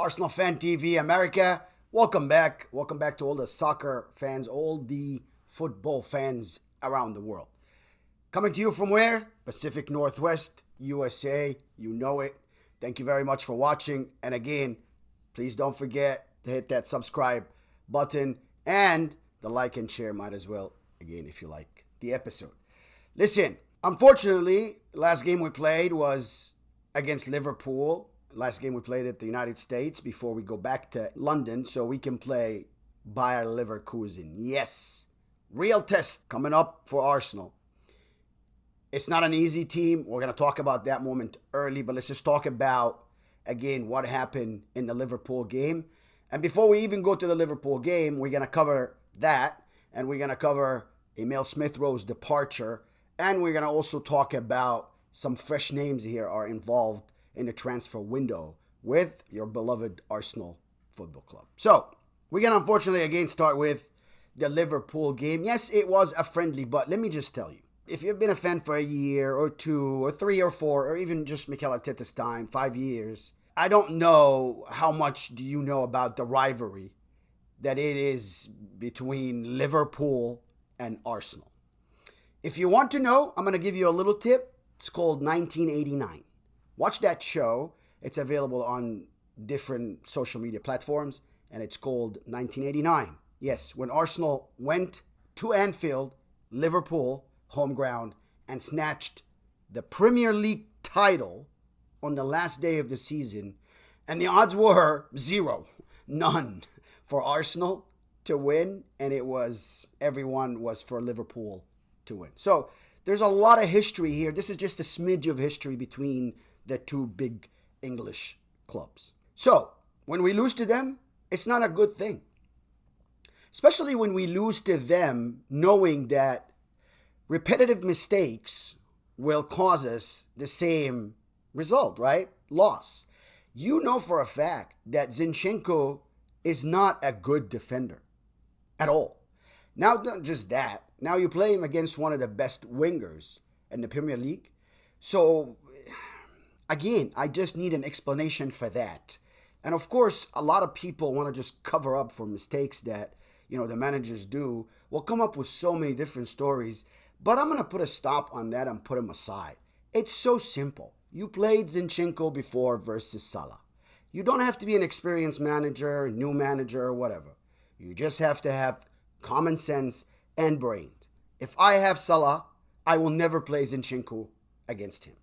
Arsenal Fan TV America. Welcome back. Welcome back to all the soccer fans, all the football fans around the world. Coming to you from where? Pacific Northwest, USA. You know it. Thank you very much for watching. And again, please don't forget to hit that subscribe button and the like and share might as well, again, if you like the episode. Listen, unfortunately, last game we played was against Liverpool. Last game we played at the United States before we go back to London so we can play Bayer Leverkusen. Yes, real test coming up for Arsenal. It's not an easy team. We're going to talk about that moment early, but let's just talk about, again, what happened in the Liverpool game. And before we even go to the Liverpool game, we're going to cover that, and we're going to cover Emile Smith-Rowe's departure, and we're going to also talk about some fresh names here are involved in the transfer window with your beloved Arsenal Football Club. So, we're going to unfortunately again start with the Liverpool game. Yes, it was a friendly, but let me just tell you, if you've been a fan for a year or two or three or four, or even just Mikel Arteta's time, 5 years, I don't know how much do you know about the rivalry that it is between Liverpool and Arsenal. If you want to know, I'm going to give you a little tip. It's called 1989. Watch that show. It's available on different social media platforms, and it's called 1989. Yes, when Arsenal went to Anfield, Liverpool, home ground, and snatched the Premier League title on the last day of the season, and the odds were none for Arsenal to win, and everyone was for Liverpool to win. So there's a lot of history here. This is just a smidge of history between the two big English clubs. So, when we lose to them, it's not a good thing. Especially when we lose to them knowing that repetitive mistakes will cause us the same result, right? Loss. You know for a fact that Zinchenko is not a good defender at all. Now, not just that. Now you play him against one of the best wingers in the Premier League. So, again, I just need an explanation for that. And of course, a lot of people want to just cover up for mistakes that, the managers do. We'll come up with so many different stories, but I'm going to put a stop on that and put them aside. It's so simple. You played Zinchenko before versus Salah. You don't have to be an experienced manager, new manager, or whatever. You just have to have common sense and brains. If I have Salah, I will never play Zinchenko against him.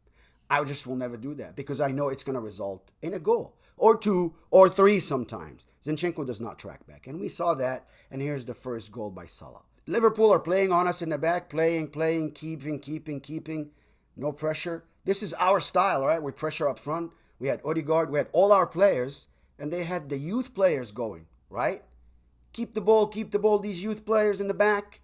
I just will never do that because I know it's going to result in a goal or two or three sometimes. Zinchenko does not track back. And we saw that. And here's the first goal by Salah. Liverpool are playing on us in the back, playing, keeping. No pressure. This is our style, right? We pressure up front. We had Odegaard. We had all our players. And they had the youth players going, right? Keep the ball, these youth players in the back.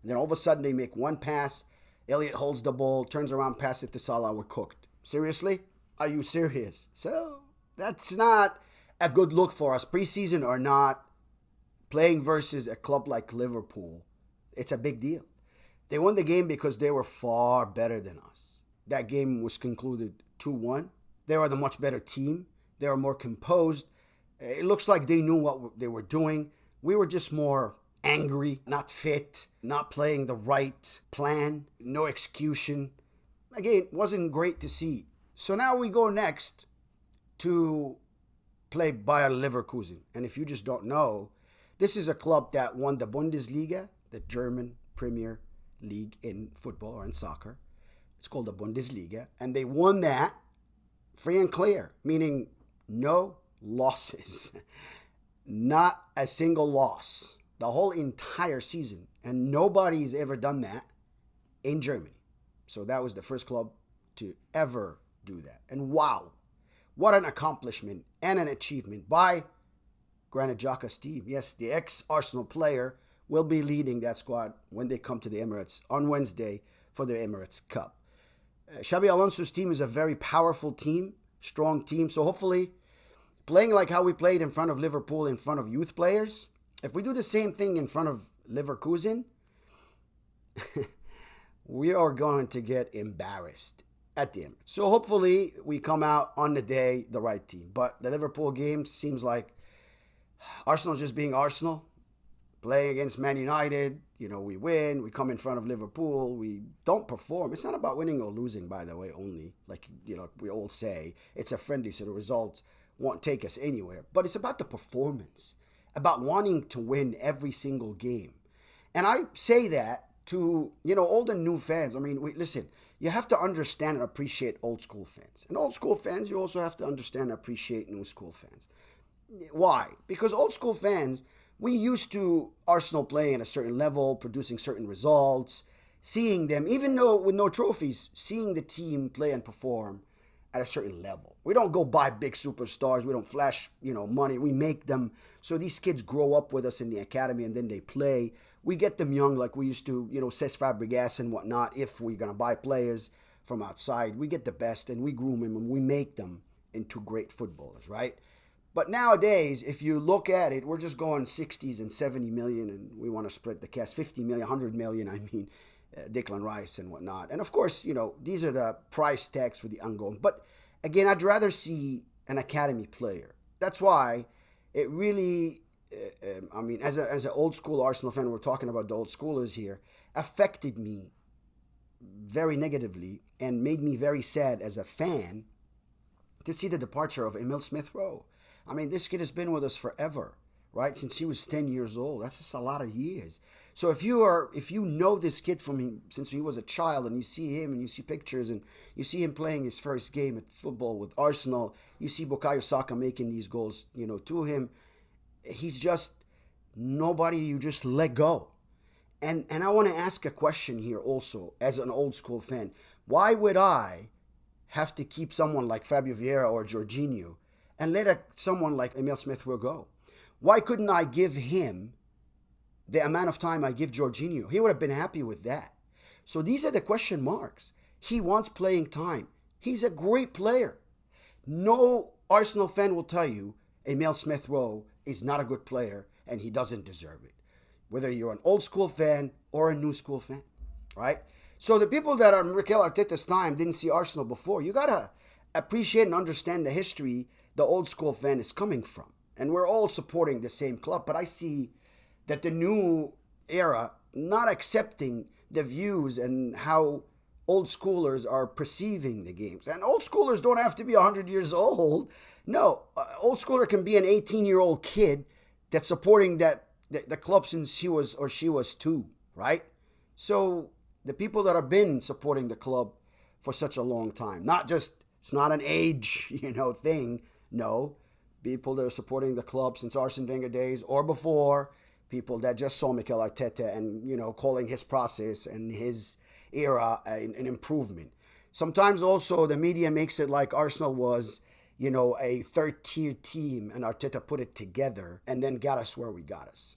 And then all of a sudden they make one pass. Elliott holds the ball, turns around, passes it to Salah. We're cooked. Seriously? Are you serious? So, that's not a good look for us. Preseason or not, playing versus a club like Liverpool, it's a big deal. They won the game because they were far better than us. That game was concluded 2-1. They were the much better team. They were more composed. It looks like they knew what they were doing. We were just more angry, not fit, not playing the right plan, no execution. Again, wasn't great to see. So now we go next to play Bayer Leverkusen. And if you just don't know, this is a club that won the Bundesliga, the German Premier League in football or in soccer. It's called the Bundesliga. And they won that free and clear, meaning no losses. Not a single loss the whole entire season. And nobody's ever done that in Germany. So that was the first club to ever do that. And wow, what an accomplishment and an achievement by Granit Xhaka's team. Yes, the ex-Arsenal player will be leading that squad when they come to the Emirates on Wednesday for the Emirates Cup. Xabi Alonso's team is a very powerful team, strong team. So hopefully, playing like how we played in front of Liverpool, in front of youth players, if we do the same thing in front of Leverkusen, we are going to get embarrassed. at the end. So hopefully we come out on the day the right team. But the Liverpool game seems like Arsenal just being Arsenal, playing against Man United. We win. We come in front of Liverpool. We don't perform. It's not about winning or losing, by the way, only. Like, we all say. It's a friendly, so the results won't take us anywhere. But it's about the performance, about wanting to win every single game. And I say that to, old and new fans. I mean, listen, you have to understand and appreciate old school fans. And old school fans, you also have to understand and appreciate new school fans. Why? Because old school fans, we used to Arsenal playing at a certain level, producing certain results, seeing them, even though with no trophies, seeing the team play and perform at a certain level. We don't go buy big superstars. We don't flash, money. We make them. So these kids grow up with us in the academy and then they play. We get them young like we used to, Cesc Fabregas and whatnot. If we're going to buy players from outside, we get the best and we groom them and we make them into great footballers, right? But nowadays, if you look at it, we're just going 60s and 70 million, and we want to split the cash 50 million, 100 million, Declan Rice and whatnot. And of course, these are the price tags for the ongoing. But again, I'd rather see an academy player. That's why it really, as an old school Arsenal fan, we're talking about the old schoolers here, affected me very negatively and made me very sad as a fan to see the departure of Emile Smith-Rowe. I mean, this kid has been with us forever, right? Since he was 10 years old. That's just a lot of years. So if you know this kid from him since he was a child, and you see him and you see pictures and you see him playing his first game at football with Arsenal, you see Bukayo Saka making these goals, to him, he's just nobody you just let go. And I want to ask a question here also as an old school fan. Why would I have to keep someone like Fabio Vieira or Jorginho and let someone like Emile Smith-Rowe go? Why couldn't I give him the amount of time I give Jorginho? He would have been happy with that. So these are the question marks. He wants playing time. He's a great player. No Arsenal fan will tell you Emile Smith-Rowe is not a good player and he doesn't deserve it. Whether you're an old school fan or a new school fan, right? So the people that are Mikel Arteta's time didn't see Arsenal before. You got to appreciate and understand the history the old school fan is coming from. And we're all supporting the same club, but I see that the new era not accepting the views and how old schoolers are perceiving the games. And old schoolers don't have to be 100 years old. No, old schooler can be an 18-year-old kid that's supporting the club since she was 2, right? So the people that have been supporting the club for such a long time, it's not an age, thing. No, people that are supporting the club since Arsene Wenger days or before, people that just saw Mikel Arteta and, calling his process and his era an improvement. Sometimes also the media makes it like Arsenal was, a third-tier team and Arteta put it together and then got us where we got us.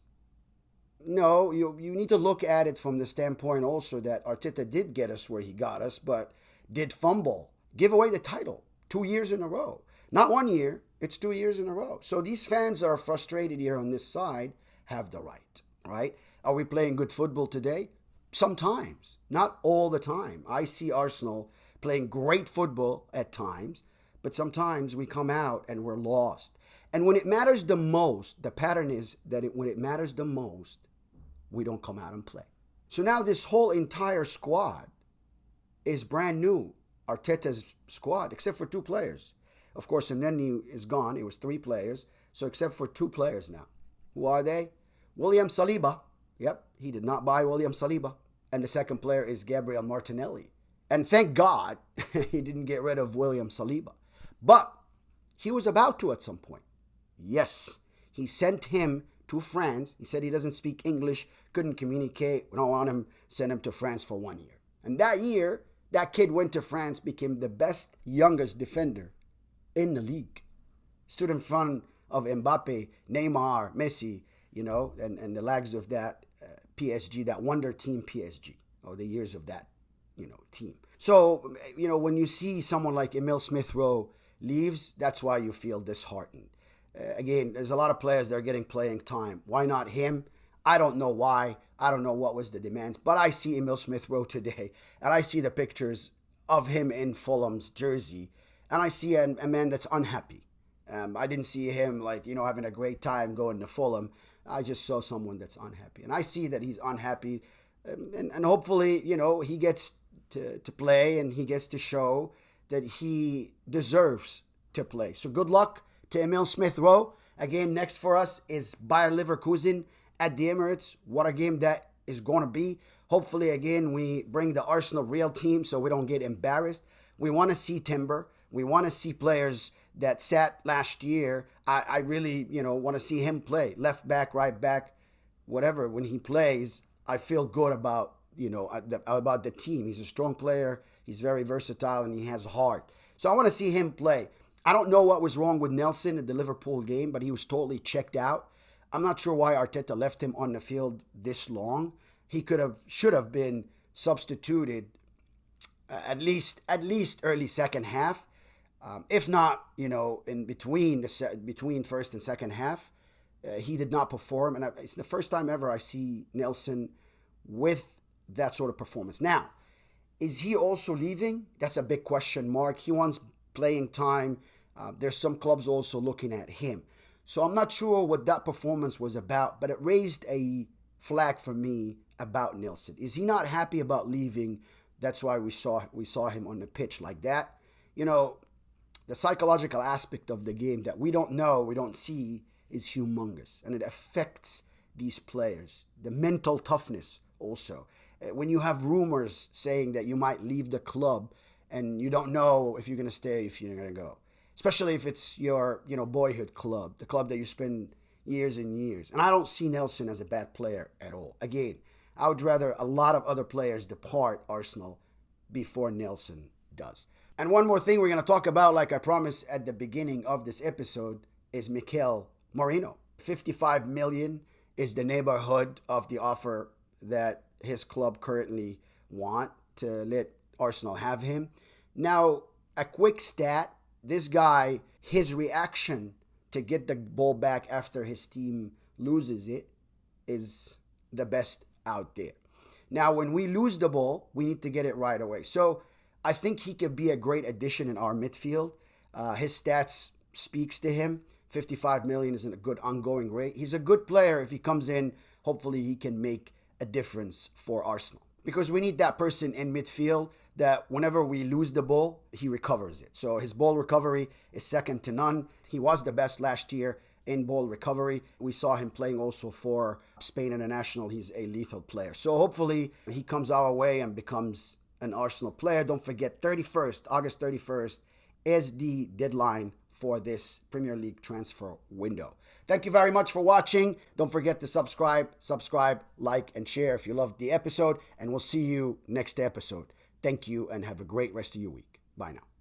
No, you need to look at it from the standpoint also that Arteta did get us where he got us, but did fumble, give away the title 2 years in a row. Not 1 year, it's 2 years in a row. So these fans that are frustrated here on this side have the right? Are we playing good football today? Sometimes, not all the time. I see Arsenal playing great football at times, but sometimes we come out and we're lost. And when it matters the most, the pattern is that when it matters the most, we don't come out and play. So now this whole entire squad is brand new. Arteta's squad, except for 2 players. Of course, Nenny is gone. It was 3 players. So except for 2 players now. Who are they? William Saliba. Yep, he did not buy William Saliba. And the second player is Gabriel Martinelli. And thank God he didn't get rid of William Saliba. But he was about to at some point. Yes, he sent him to France. He said he doesn't speak English, couldn't communicate. We don't want him, send him to France for 1 year. And that year, that kid went to France, became the best youngest defender in the league. Stood in front of Mbappe, Neymar, Messi, and the legs of that PSG, that wonder team PSG, or the years of that, team. So, when you see someone like Emile Smith-Rowe leaves, that's why you feel disheartened. Again, there's a lot of players that are getting playing time. Why not him? I don't know why. I don't know what was the demands. But I see Emile Smith-Rowe today, and I see the pictures of him in Fulham's jersey, and I see a man that's unhappy. I didn't see him like, having a great time going to Fulham. I just saw someone that's unhappy, and I see that he's unhappy, and hopefully, he gets to play and he gets to show that he deserves to play. So good luck to Emile Smith-Rowe. Again, next for us is Bayer Leverkusen at the Emirates. What a game that is going to be. Hopefully, again, we bring the Arsenal real team so we don't get embarrassed. We want to see Timber. We want to see players that sat last year. I really, want to see him play. Left back, right back, whatever. When he plays, I feel good about, about the team. He's a strong player. He's very versatile and he has heart. So I want to see him play. I don't know what was wrong with Nelson in the Liverpool game, but he was totally checked out. I'm not sure why Arteta left him on the field this long. He should have been substituted at least early second half. If not, in between first and second half, he did not perform. And it's the first time ever I see Nelson with that sort of performance. Now, is he also leaving? That's a big question mark. He wants playing time. There's some clubs also looking at him. So I'm not sure what that performance was about, but it raised a flag for me about Nelson. Is he not happy about leaving? That's why we saw him on the pitch like that. The psychological aspect of the game that we don't know, we don't see, is humongous. And it affects these players. The mental toughness also. When you have rumors saying that you might leave the club and you don't know if you're going to stay, if you're going to go. Especially if it's your, boyhood club, the club that you spend years and years. And I don't see Nelson as a bad player at all. Again, I would rather a lot of other players depart Arsenal before Nelson does. And one more thing we're going to talk about, like I promised at the beginning of this episode, is Mikel Merino. 55 million is the neighborhood of the offer that his club currently want to let Arsenal have him. Now, a quick stat, this guy, his reaction to get the ball back after his team loses it is the best out there. Now, when we lose the ball, we need to get it right away. So I think he could be a great addition in our midfield. His stats speaks to him. 55 million isn't a good ongoing rate. He's a good player. If he comes in, hopefully he can make a difference for Arsenal. Because we need that person in midfield that whenever we lose the ball, he recovers it. So his ball recovery is second to none. He was the best last year in ball recovery. We saw him playing also for Spain International. He's a lethal player. So hopefully he comes our way and becomes an Arsenal player. Don't forget, August 31st is the deadline for this Premier League transfer window. Thank you very much for watching. Don't forget to subscribe, like, and share if you loved the episode. And we'll see you next episode. Thank you and have a great rest of your week. Bye now.